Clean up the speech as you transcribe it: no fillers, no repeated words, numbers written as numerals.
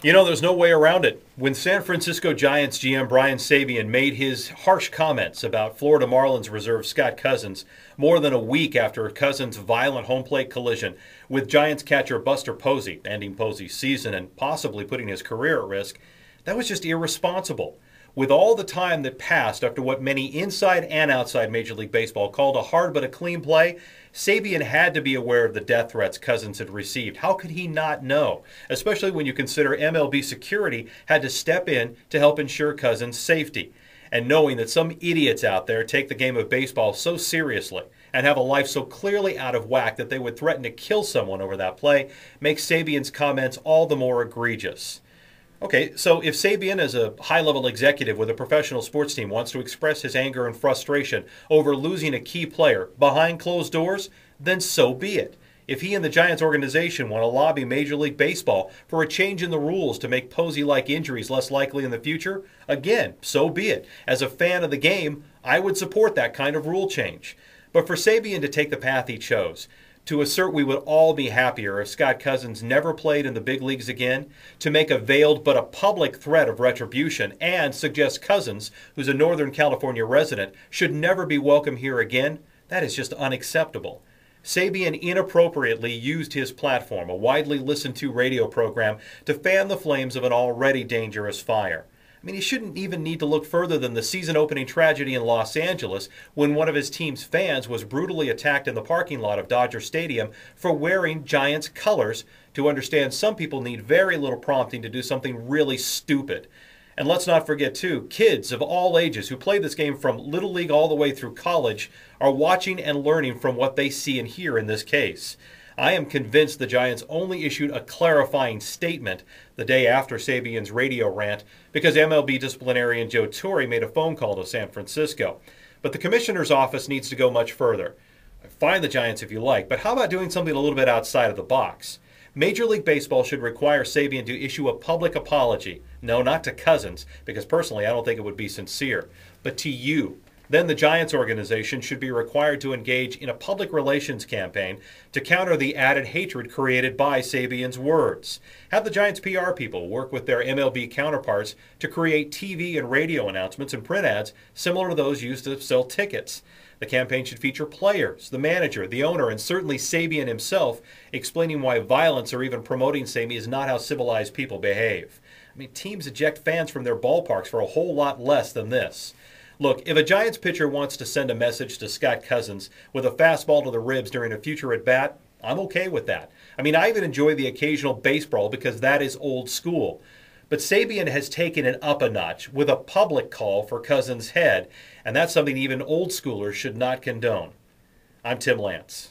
You know, there's no way around it. When San Francisco Giants GM Brian Sabean made his harsh comments about Florida Marlins reserve Scott Cousins more than a week after Cousins' violent home plate collision with Giants catcher Buster Posey, ending Posey's season and possibly putting his career at risk, that was just irresponsible. With all the time that passed after what many inside and outside Major League Baseball called a hard but a clean play, Sabean had to be aware of the death threats Cousins had received. How could he not know? Especially when you consider MLB security had to step in to help ensure Cousins' safety. And knowing that some idiots out there take the game of baseball so seriously and have a life so clearly out of whack that they would threaten to kill someone over that play makes Sabean's comments all the more egregious. Okay, so if Sabean, as a high-level executive with a professional sports team, wants to express his anger and frustration over losing a key player behind closed doors, then so be it. If he and the Giants organization want to lobby Major League Baseball for a change in the rules to make Posey-like injuries less likely in the future, again, so be it. As a fan of the game, I would support that kind of rule change. But for Sabean to take the path he chose, to assert we would all be happier if Scott Cousins never played in the big leagues again, to make a veiled but a public threat of retribution, and suggest Cousins, who's a Northern California resident, should never be welcome here again, that is just unacceptable. Sabean inappropriately used his platform, a widely listened to radio program, to fan the flames of an already dangerous fire. I mean, he shouldn't even need to look further than the season-opening tragedy in Los Angeles when one of his team's fans was brutally attacked in the parking lot of Dodger Stadium for wearing Giants colors to understand some people need very little prompting to do something really stupid. And let's not forget, too, kids of all ages who play this game from Little League all the way through college are watching and learning from what they see and hear in this case. I am convinced the Giants only issued a clarifying statement the day after Sabean's radio rant because MLB disciplinarian Joe Torre made a phone call to San Francisco. But the commissioner's office needs to go much further. Find the Giants if you like, but how about doing something a little bit outside of the box? Major League Baseball should require Sabean to issue a public apology. No, not to Cousins, because personally I don't think it would be sincere, but to you. Then the Giants organization should be required to engage in a public relations campaign to counter the added hatred created by Sabean's words. Have the Giants PR people work with their MLB counterparts to create TV and radio announcements and print ads similar to those used to sell tickets. The campaign should feature players, the manager, the owner, and certainly Sabean himself explaining why violence or even promoting same is not how civilized people behave. I mean, teams eject fans from their ballparks for a whole lot less than this. Look, if a Giants pitcher wants to send a message to Scott Cousins with a fastball to the ribs during a future at-bat, I'm okay with that. I mean, I even enjoy the occasional baseball because that is old school. But Sabean has taken it up a notch with a public call for Cousins' head, and that's something even old schoolers should not condone. I'm Tim Lantz.